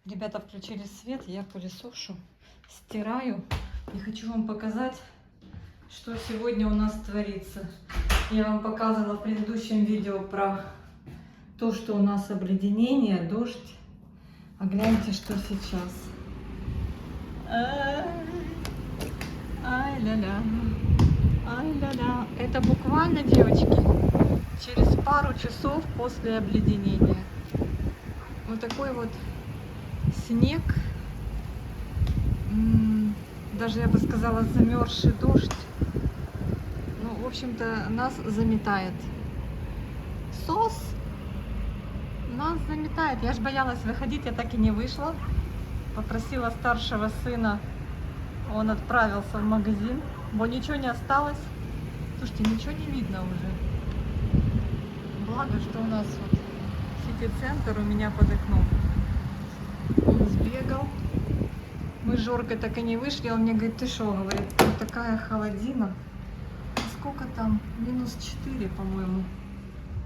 Ребята включили свет, я пылесошу, стираю и хочу вам показать, что сегодня у нас творится. Я вам показывала в предыдущем видео про то, что у нас обледенение, дождь. А гляньте, что сейчас. Ай-ля-ля. Ай-ля-ля. Это буквально, девочки, через пару часов после обледенения. Вот такой вот снег. Даже, я бы сказала, замерзший дождь. Ну, в общем-то, нас заметает. Сос нас заметает. Я ж боялась выходить, я так и не вышла. Попросила старшего сына, он отправился в магазин, бо ничего не осталось. Слушайте, ничего не видно уже. Благо, что у нас вот сити-центр у меня под окном. Он сбегал. Мы с Жоркой так и не вышли. Он мне говорит: ты что, говорит, вот такая холодина. Сколько там? -4, по-моему.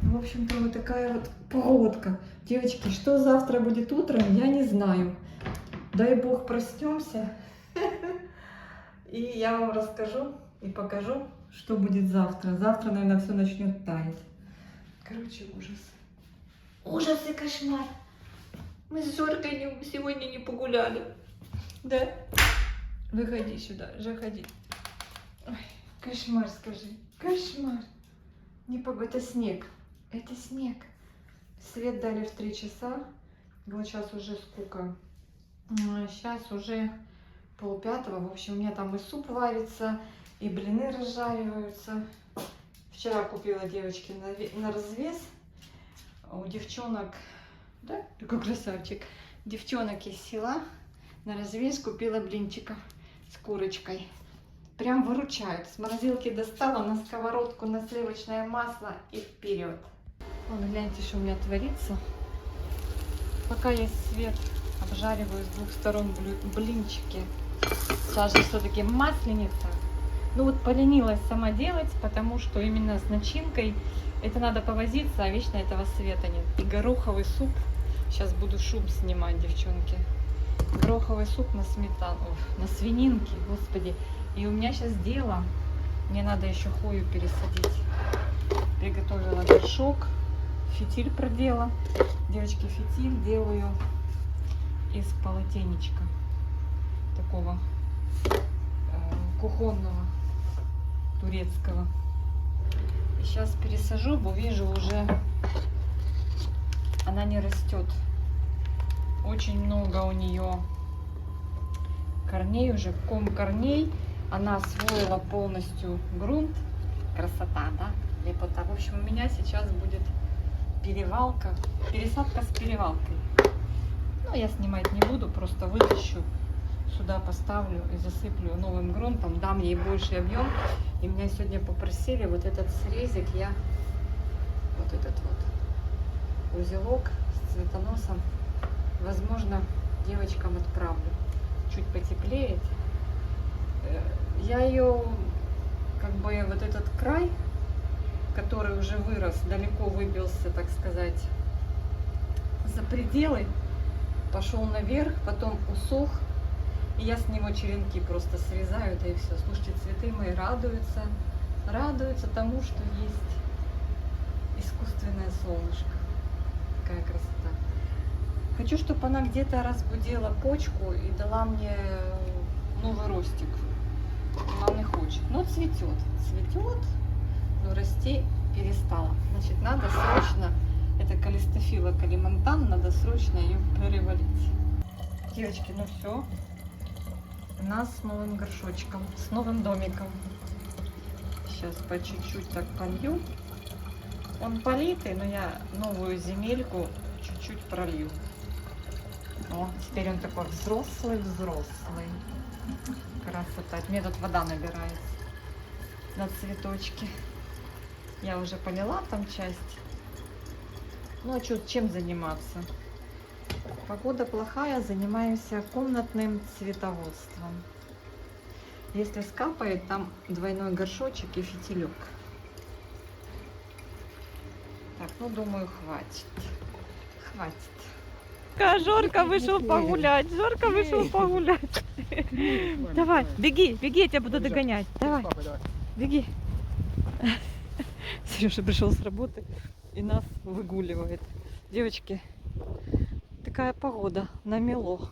В общем-то, вот такая вот погодка. Девочки, что завтра будет утром, я не знаю. Дай бог проснемся. И я вам расскажу и покажу, что будет завтра. Завтра, наверное, все начнет таять. Короче, ужас. Ужас и кошмар. Мы с Жоркой сегодня не погуляли. Да? Выходи сюда, заходи. Ой, кошмар, скажи. Кошмар. Не погода, это снег. Это снег. Свет дали в 3 часа. Вот сейчас уже сколько? Сейчас уже 4:30. В общем, у меня там и суп варится, и блины разжариваются. Вчера купила, девочки, на развес. У девчонок, да, такой красавчик. Девчонок из села на развес купила блинчиков с курочкой. Прям выручают. С морозилки достала, на сковородку, на сливочное масло и вперед. Вон, гляньте, что у меня творится. Пока есть свет, обжариваю с 2 сторон блинчики. Сейчас же все-таки масленица. Ну вот поленилась сама делать, потому что именно с начинкой это надо повозиться, а вечно этого света нет. И гороховый суп. Сейчас буду шум снимать, девчонки. Гороховый суп на сметану, на свининке, господи. И у меня сейчас дело. Мне надо еще хвою пересадить. Приготовила горшок. Фитиль продела. Девочки, фитиль делаю из полотенечка. Такого кухонного, турецкого. И сейчас пересажу, бо вижу уже она не растет. Очень много у нее корней, уже ком корней. Она освоила полностью грунт. Красота, да? Лепота. В общем, у меня сейчас будет перевалка, пересадка с перевалкой. Ну, я снимать не буду, просто вытащу, сюда поставлю и засыплю новым грунтом, дам ей больший объем. И меня сегодня попросили вот этот срезик, я вот этот вот узелок с цветоносом, возможно, девочкам отправлю. Чуть потеплеет. Я ее, как бы, вот этот край, который уже вырос, далеко выбился, так сказать, за пределы, пошел наверх, потом усох, и я с него черенки просто срезаю, да и все. Слушайте, цветы мои радуются тому, что есть искусственное солнышко. Какая красота. Хочу, чтобы она где-то разбудила почку и дала мне новый ростик. Она не хочет. Но цветет, но расти перестала. Значит, надо срочно, это калистофила калимантан, надо срочно ее перевалить. Девочки, ну все. У нас с новым горшочком, с новым домиком. Сейчас по чуть-чуть так полью. Он политый, но я новую земельку чуть-чуть пролью. О, теперь он такой взрослый. Красота. Мне тут вода набирается на цветочки. Я уже полила там часть. Ну а что, чем заниматься? Погода плохая, занимаемся комнатным цветоводством. Если скапает, там двойной горшочек и фитилек. Так, ну думаю, хватит. Жорка вышел погулять. Жорка вышел погулять. Давай, беги, беги, я тебя буду догонять. Давай, беги. Сережа пришел с работы и нас выгуливает. Девочки, такая погода, намело.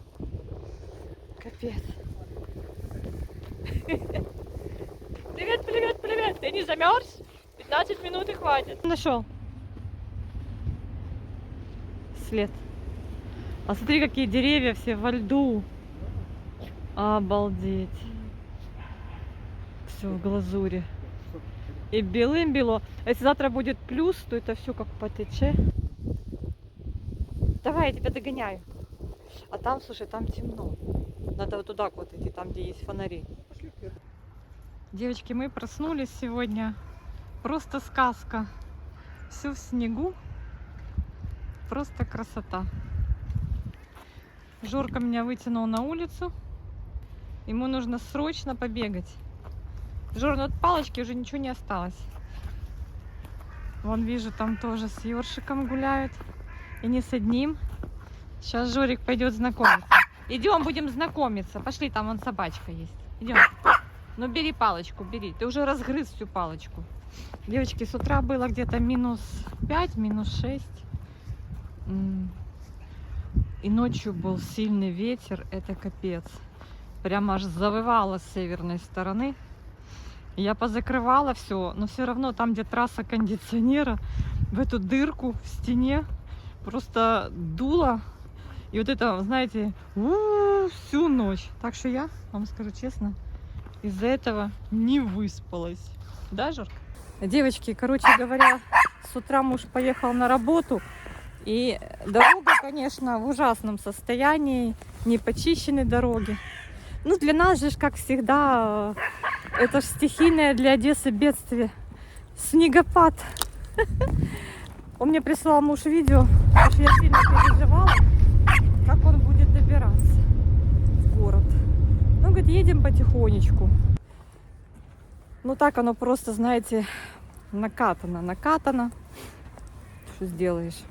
Капец. Привет, привет, привет. Ты не замерз? 15 минут и хватит. Нашел. След. А смотри, какие деревья все во льду. Обалдеть. Все в глазури. И белым бело. А если завтра будет плюс, то это все как потече. Давай, я тебя догоняю. А там, слушай, там темно. Надо вот туда вот идти, там, где есть фонари. Девочки, мы проснулись сегодня. Просто сказка. Все в снегу. Просто красота. Жорка меня вытянул на улицу. Ему нужно срочно побегать. Жор, ну от палочки уже ничего не осталось. Вон вижу, там тоже с ёршиком гуляют. И не с одним. Сейчас Жорик пойдет знакомиться. Идем, будем знакомиться. Пошли, там вон собачка есть. Идем. Ну бери палочку, бери. Ты уже разгрыз всю палочку. Девочки, с утра было где-то минус 5, минус 6. И ночью был сильный ветер. Это капец. Прямо аж завывало с северной стороны. Я позакрывала все, но все равно там, где трасса кондиционера, в эту дырку в стене просто дуло. И вот это, знаете, всю ночь. Так что я вам скажу честно, из-за этого не выспалась. Да, Жорка? Девочки, короче говоря, с утра муж поехал на работу. И дорога, конечно, в ужасном состоянии. Не почищены дороги. Ну, для нас же, как всегда, это же стихийное для Одессы бедствие. Снегопад. Он мне прислал муж видео, потому что я сильно переживала, как он будет добираться в город. Ну, говорит, едем потихонечку. Ну, так оно просто, знаете, накатано. Что сделаешь?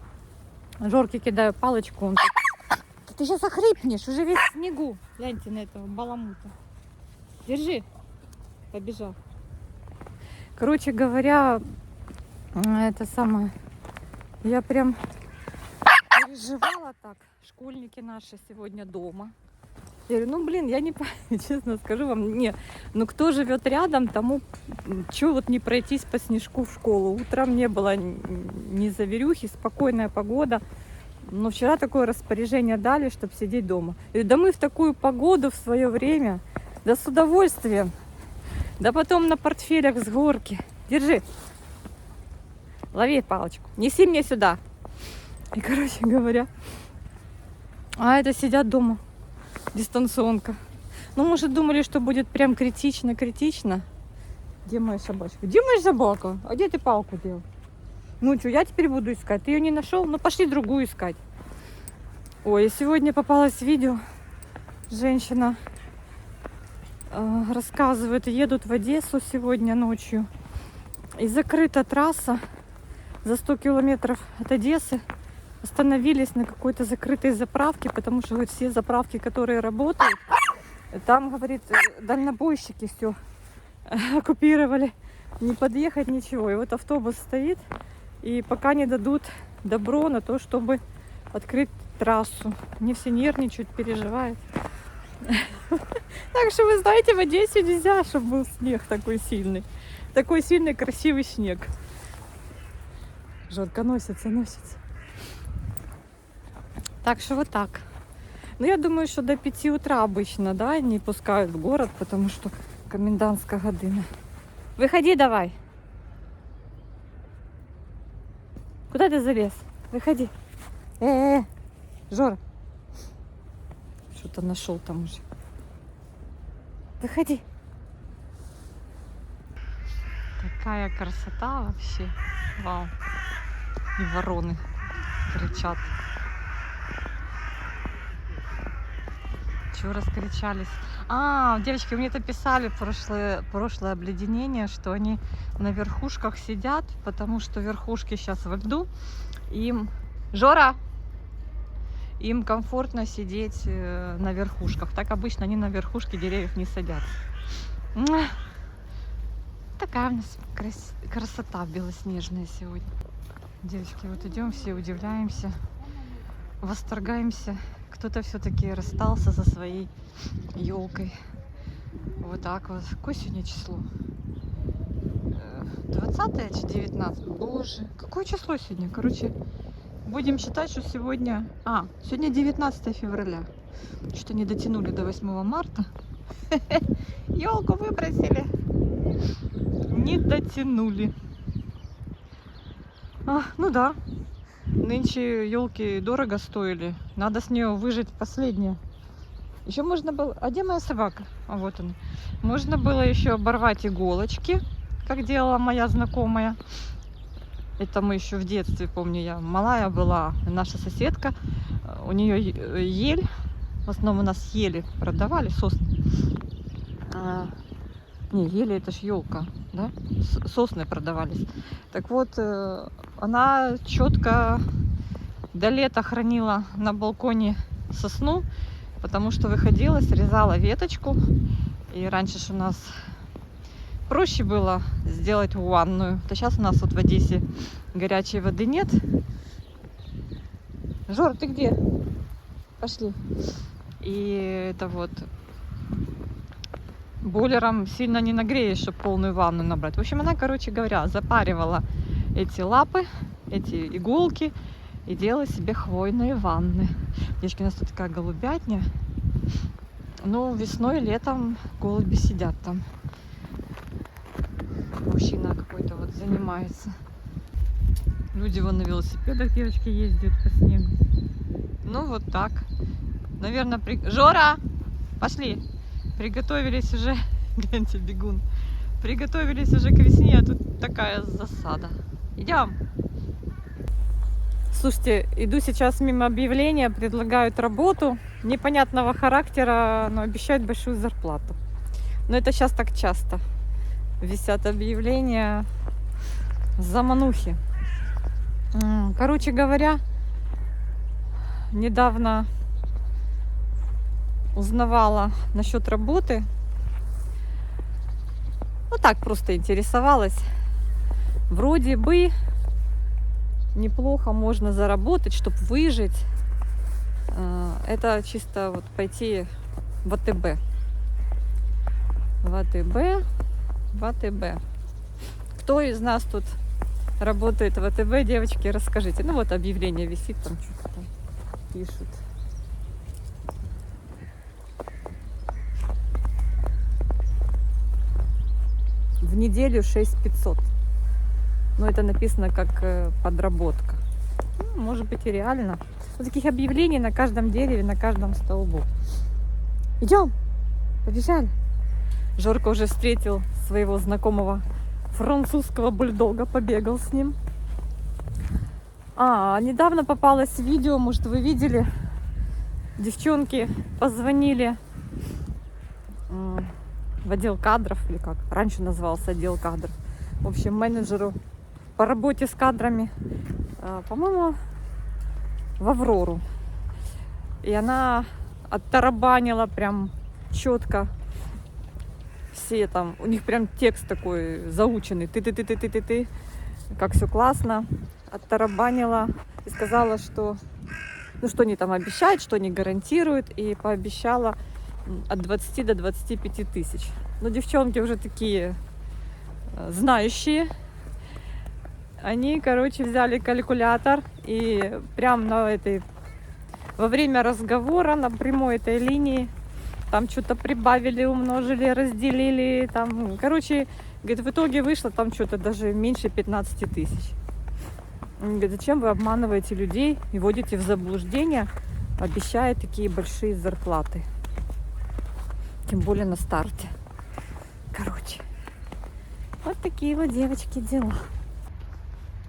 Жорке кидаю палочку, он так: ты сейчас охрипнешь, уже весь в снегу. Гляньте на этого баламута. Держи. Побежал. Короче говоря, это самое, я прям переживала так. Школьники наши сегодня дома. Я говорю, ну блин, я не понимаю, честно скажу вам, не, ну кто живет рядом, тому чего вот не пройтись по снежку в школу. Утром не было ни заверюхи, спокойная погода. Но вчера такое распоряжение дали, чтобы сидеть дома. И да мы в такую погоду в свое время, да с удовольствием. Да потом на портфелях с горки. Держи. Лови палочку. Неси мне сюда. И, короче говоря, а это сидят дома. Дистанционка. Ну, может, думали, что будет прям критично. Где моя собачка? Где моя собака? А где ты палку делал? Ну что, я теперь буду искать. Ты ее не нашел? Ну, пошли другую искать. Ой, сегодня попалось видео. Женщина рассказывает, едут в Одессу сегодня ночью. И закрыта трасса за 100 километров от Одессы. Остановились на какой-то закрытой заправке, потому что говорит, все заправки, которые работают, там, говорит, дальнобойщики все оккупировали. Не подъехать, ничего. И вот автобус стоит, и пока не дадут добро на то, чтобы открыть трассу. Они все нервничают, переживают. Так что, вы знаете, в Одессе нельзя, чтобы был снег такой сильный. Такой сильный, красивый снег. Жорка носится. Так что вот так. Ну, я думаю, что до 5 утра обычно, да, не пускают в город, потому что комендантская година. Выходи давай. Куда ты залез? Выходи. Жора. Что-то нашел там уже. Выходи. Такая красота вообще. Вау. И вороны кричат. Чего раскричались? Девочки, мне это писали прошлое обледенение, что они на верхушках сидят, потому что верхушки сейчас во льду. Им... Жора! им комфортно сидеть на верхушках. Так обычно они на верхушке деревьев не садятся. Такая у нас красота белоснежная сегодня. Девочки, вот идем, все удивляемся, восторгаемся. Кто-то все-таки расстался со своей елкой. Вот так вот. Какое сегодня число? 20 чи 19? Боже, какое число сегодня? Короче, будем считать, что сегодня... сегодня 19 февраля. Что-то не дотянули до 8 марта. Елку выбросили. Не дотянули. Ну да. Нынче елки дорого стоили. Надо с нее выжать последнее. Еще можно было... А где моя собака? Вот она. Можно было еще оборвать иголочки, как делала моя знакомая. Это мы еще в детстве, помню, я малая была, наша соседка. У нее ель. В основном у нас ели продавали, сосны. Не, ели это ж елка, да? Сосны продавались. Так вот, она четко до лета хранила на балконе сосну, потому что выходила, срезала веточку. И раньше ж у нас проще было сделать ванную. То сейчас у нас вот в Одессе горячей воды нет. Жор, ты где? Пошли. И это вот бойлером сильно не нагреешь, чтобы полную ванну набрать. В общем, она, короче говоря, запаривала эти лапы, эти иголки и делала себе хвойные ванны. Девочки, у нас тут такая голубятня. Ну, весной, летом голуби сидят там. Мужчина какой-то вот занимается. Люди вон на велосипедах, девочки, ездят по снегу. Ну, вот так. Наверное, Жора! Пошли! Приготовились уже, гляньте, бегун. Приготовились уже к весне, а тут такая засада. Идем. Слушайте, иду сейчас мимо объявления, предлагают работу непонятного характера, но обещают большую зарплату. Но это сейчас так часто. Висят объявления, заманухи. Короче говоря, недавно узнавала насчет работы. Ну так, просто интересовалась. Вроде бы неплохо можно заработать, чтобы выжить. Это чисто вот пойти в АТБ. В АТБ. Кто из нас тут работает в АТБ, девочки, расскажите. Ну вот объявление висит, там что-то там пишут. В неделю 6500. Но это написано как подработка. Ну, может быть и реально. Вот таких объявлений на каждом дереве, на каждом столбу. Идем, побежали. Жорка уже встретил своего знакомого французского бульдога, побегал с ним. Недавно попалось видео, может, вы видели. Девчонки позвонили в отдел кадров, или как раньше назывался отдел кадров. В общем, менеджеру по работе с кадрами, по-моему, в Аврору. И она оттарабанила прям четко все там. У них прям текст такой заученный. Ты, как все классно. Оттарабанила и сказала, что что они там обещают, что они гарантируют. И пообещала от 20 до 25 тысяч. Но девчонки уже такие знающие. Они, короче, взяли калькулятор и прям во время разговора на прямой этой линии там что-то прибавили, умножили, разделили. Там, короче, говорит, в итоге вышло там что-то даже меньше 15 тысяч. Говорит, зачем вы обманываете людей и вводите в заблуждение, обещая такие большие зарплаты? Тем более на старте. Короче, вот такие вот, девочки, дела.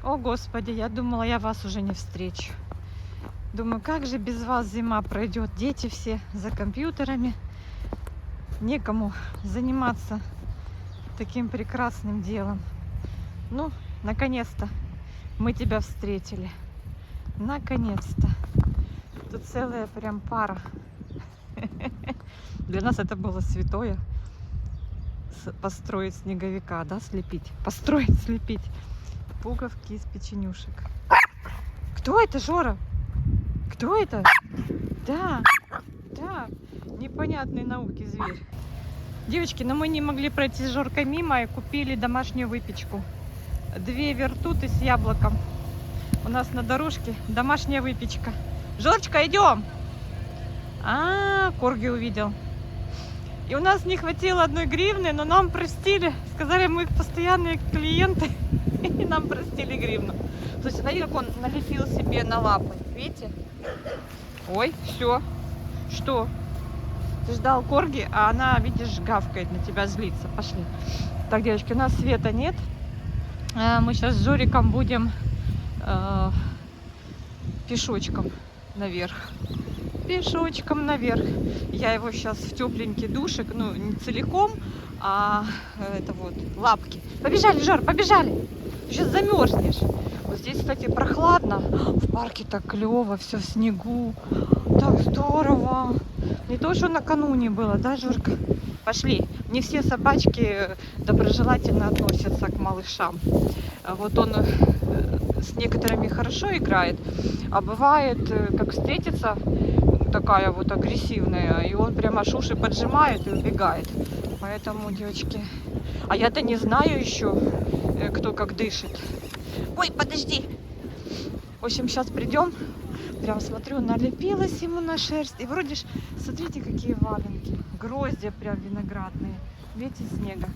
О, Господи, я думала, я вас уже не встречу. Думаю, как же без вас зима пройдет? Дети все за компьютерами. Некому заниматься таким прекрасным делом. Ну, наконец-то мы тебя встретили. Наконец-то. Тут целая прям пара. Для нас это было святое. Построить снеговика, да, слепить. Построить, слепить. Пуговки из печенюшек. Кто это, Жора? Кто это? Да, да. Непонятной науки зверь. Девочки, но мы не могли пройти с Жоркой мимо и купили домашнюю выпечку. 2 вертуты с яблоком. У нас на дорожке домашняя выпечка. Жорочка, идем! Корги увидел. И у нас не хватило 1 гривны, но нам простили. Сказали, мы их постоянные клиенты. И нам простили гривну. Слушайте, смотри, как он налепил себе на лапы. Видите? Ой, все. Что? Ты ждал корги, а она, видишь, гавкает на тебя, злится. Пошли. Так, девочки, у нас света нет. Мы сейчас с Жориком будем пешочком наверх. Пешочком наверх. Я его сейчас в тепленький душик, ну, не целиком, а это вот, лапки. Побежали, Жор, побежали. Ты сейчас замерзнешь. Вот здесь, кстати, прохладно. В парке так клево, все в снегу. Так здорово. Не то, что накануне было, да, Жорка? Пошли. Не все собачки доброжелательно относятся к малышам. Вот он с некоторыми хорошо играет, а бывает, как встретится такая вот агрессивная, и он прямо аж уши поджимает и убегает. Поэтому, девочки, а я-то не знаю еще, кто как дышит. Ой, подожди. В общем, сейчас придем. Прям смотрю, налепилась ему на шерсть. И вроде ж, смотрите, какие валенки. Гроздья прям виноградные. Видите, снега.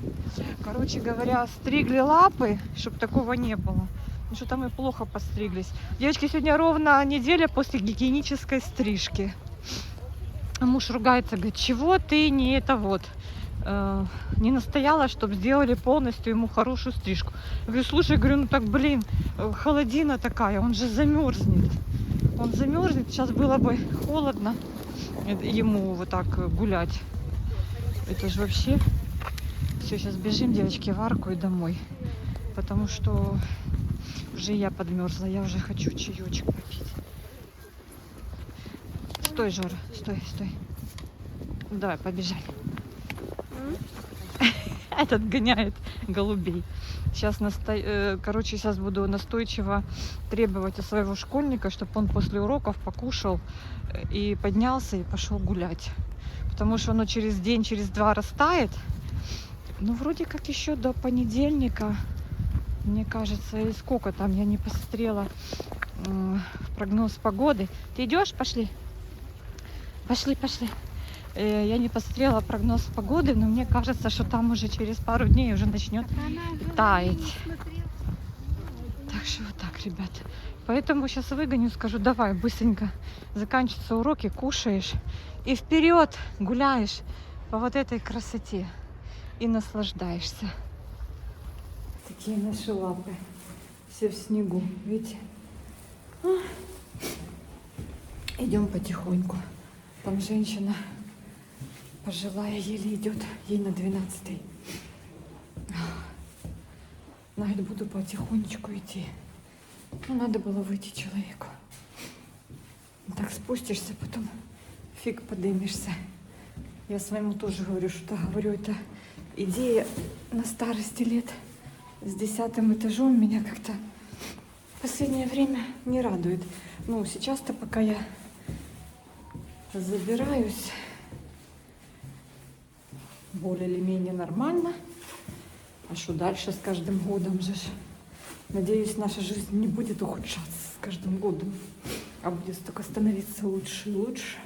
Короче говоря, стригли лапы, чтобы такого не было. Ну что-то мы плохо постриглись. Девочки, сегодня ровно неделя после гигиенической стрижки. Муж ругается, говорит, чего ты не это вот, не настояла, чтобы сделали полностью ему хорошую стрижку. Я говорю, слушай, говорю, ну так, блин, холодина такая, он же замерзнет. Он замерзнет, сейчас было бы холодно ему вот так гулять. Это же вообще... Все, сейчас бежим, девочки, в арку и домой. Потому что уже я подмерзла, я уже хочу чаечек попить. Стой, Жора, стой, стой. Давай, побежали. Этот гоняет голубей. Сейчас, короче, сейчас буду настойчиво требовать у своего школьника, чтобы он после уроков покушал и поднялся и пошел гулять. Потому что оно через день, через 2 растает. Ну, вроде как еще до понедельника, мне кажется, или сколько там, я не посмотрела прогноз погоды. Ты идешь? Пошли. Пошли, пошли. Я не посмотрела прогноз погоды, но мне кажется, что там уже через пару дней уже начнет таять. Так что вот так, ребят. Поэтому сейчас выгоню, скажу, давай, быстренько заканчиваются уроки, кушаешь и вперед гуляешь по вот этой красоте и наслаждаешься. Такие наши лапы, все в снегу, видите? Идем потихоньку. Там женщина пожилая еле идет, ей на 12-й. Говорит, буду потихонечку идти. Ну, надо было выйти человеку. Так спустишься, потом фиг подымешься. Я своему тоже говорю, что говорю, это идея на старости лет с 10-м этажом меня как-то в последнее время не радует. Ну, сейчас-то пока я забираюсь более или менее нормально. А что дальше с каждым годом же? Надеюсь, наша жизнь не будет ухудшаться с каждым годом, а будет только становиться лучше и лучше.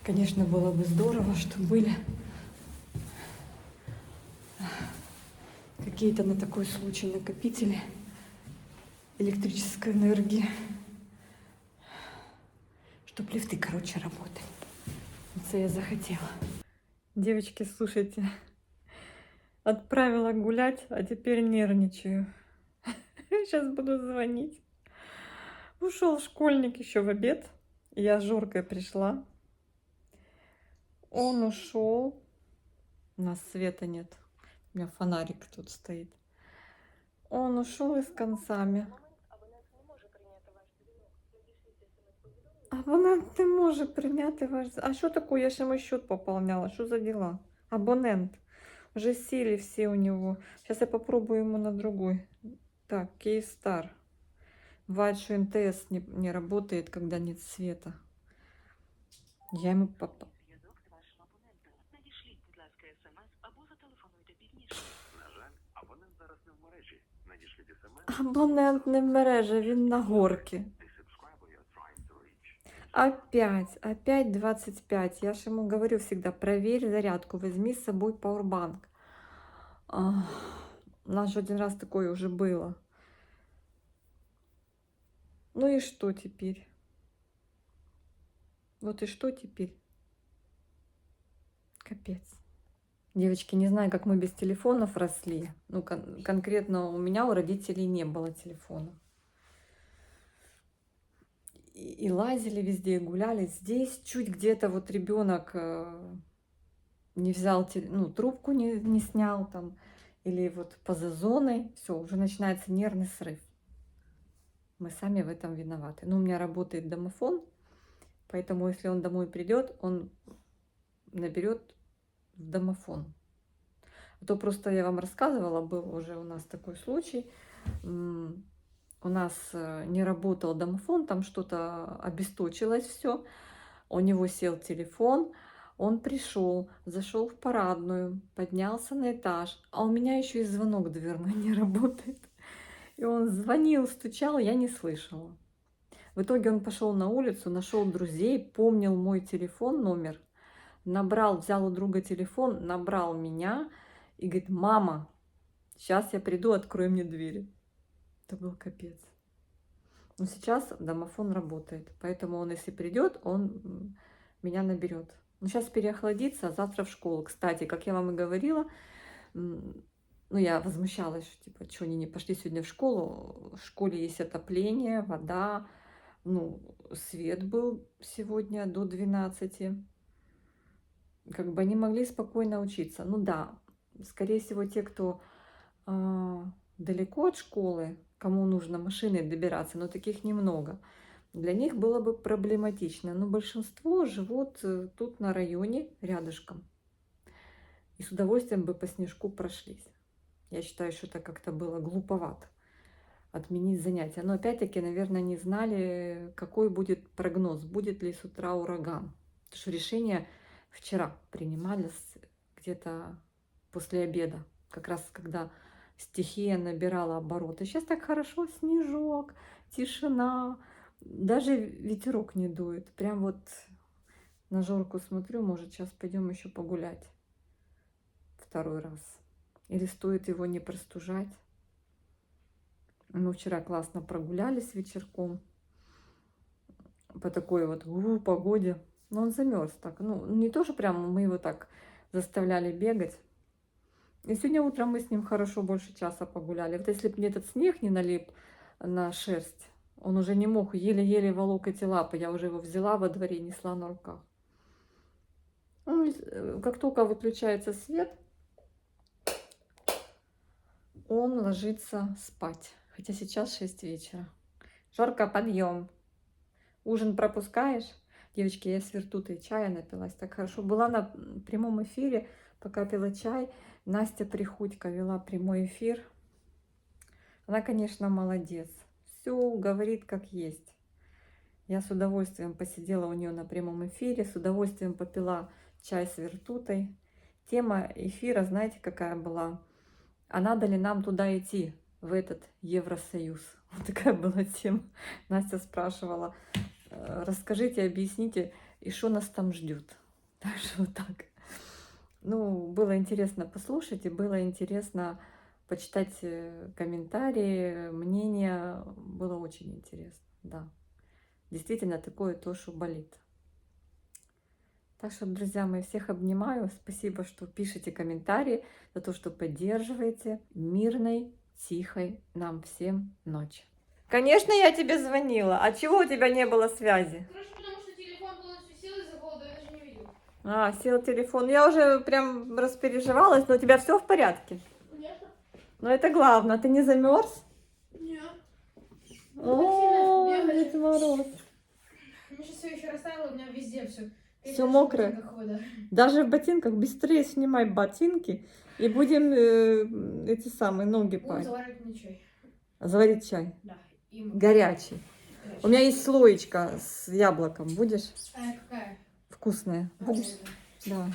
Конечно, было бы здорово, чтобы были какие-то на такой случай накопители электрической энергии, чтобы лифты, короче, работали. Это я захотела. Девочки, слушайте, отправила гулять, а теперь нервничаю. Сейчас буду звонить. Ушел школьник еще в обед. Я с Жоркой пришла. Он ушел. У нас света нет. У меня фонарик тут стоит. Он ушел и с концами. Вона не може прийняти ваш... А що таке? Я ж йому счет пополняла. Що за дела? Абонент. Уже сели все у него. Сейчас я попробую ему на другой. Так, Киевстар. Бывает, что МТС не работает, когда нет света. Я ему Зв'язок з вашим абонентом. Надішліть, будь ласка, смс або зателефонуйте пізніше. На жаль, абонент зараз не в мережі. Надішліть смс. Абонент не в мережі, він на горки. The subscriber you're trying to reach. Опять 25. Я же ему говорю всегда, проверь зарядку, возьми с собой пауэрбанк. У нас же один раз такое уже было. Ну и что теперь? Вот и что теперь? Капец. Девочки, не знаю, как мы без телефонов росли. Ну, конкретно у меня, у родителей не было телефона. И лазили везде, и гуляли. Здесь чуть где-то вот ребенок не взял, ну, трубку не снял там, или вот поза зоной, все, уже начинается нервный срыв. Мы сами в этом виноваты. Ну, у меня работает домофон, поэтому если он домой придет, он наберет в домофон. А то просто я вам рассказывала, был уже у нас такой случай. У нас не работал домофон, там что-то обесточилось все. У него сел телефон, он пришел, зашел в парадную, поднялся на этаж, а у меня еще и звонок дверной не работает. И он звонил, стучал, я не слышала. В итоге он пошел на улицу, нашел друзей, помнил мой телефон, номер, набрал, взял у друга телефон, набрал меня и говорит: мама, сейчас я приду, открой мне двери. Это был капец. Но сейчас домофон работает, поэтому он, если придет, он меня наберет. Но сейчас переохладится, а завтра в школу. Кстати, как я вам и говорила, ну, я возмущалась, что, типа, что они не пошли сегодня в школу. В школе есть отопление, вода, ну, свет был сегодня до 12. Как бы они могли спокойно учиться. Ну да, скорее всего, те, кто далеко от школы, кому нужно машиной добираться, но таких немного, для них было бы проблематично. Но большинство живут тут на районе, рядышком. И с удовольствием бы по снежку прошлись. Я считаю, что это как-то было глуповато отменить занятия. Но опять-таки, наверное, не знали, какой будет прогноз, будет ли с утра ураган. Потому что решение вчера принимались где-то после обеда, как раз когда стихия набирала обороты. Сейчас так хорошо, снежок, тишина, даже ветерок не дует. Прям вот на Жорку смотрю, может, сейчас пойдем еще погулять второй раз. Или стоит его не простужать. Мы вчера классно прогулялись вечерком по такой вот погоде. Но он замерз так. Ну, не то, что прямо мы его так заставляли бегать. И сегодня утром мы с ним хорошо больше часа погуляли. Вот если бы мне этот снег не налип на шерсть, он уже не мог, еле-еле волок эти лапы. Я уже его взяла во дворе и несла на руках. Как только выключается свет, он ложится спать. Хотя сейчас 6 вечера. Жорка, подъем. Ужин пропускаешь? Девочки, я с вертутой чая напилась. Так хорошо. Была на прямом эфире, пока пила чай. Настя Приходько вела прямой эфир. Она, конечно, молодец. Все говорит как есть. Я с удовольствием посидела у нее на прямом эфире. С удовольствием попила чай с вертутой. Тема эфира, знаете, какая была? А надо ли нам туда идти, в этот Евросоюз? Вот такая была тема. Настя спрашивала: расскажите, объясните, и что нас там ждет. Так что вот так. Ну, было интересно послушать, и было интересно почитать комментарии, мнения. Было очень интересно, да. Действительно, такое то, что болит. Так что, друзья мои, всех обнимаю. Спасибо, что пишете комментарии, за то, что поддерживаете. Мирной, тихой нам всем ночи. Конечно, я тебе звонила. А чего у тебя не было связи? Короче, потому что телефон полностью сел из-за голода, я даже не видел. А, сел телефон. Я уже прям распереживалась, но у тебя все в порядке? Конечно. Но это главное. Ты не замерз? Нет. О, бегали. Дед Мороз. У меня сейчас все еще растаяло, у меня везде все. Всё мокрое? Даже в ботинках быстрее снимай ботинки и будем эти самые ноги Буду пать. заваривать мне чай. Заварить чай. Да. И Горячий. У меня есть слоечка с яблоком. Будешь? какая? Вкусная. Будешь? Да.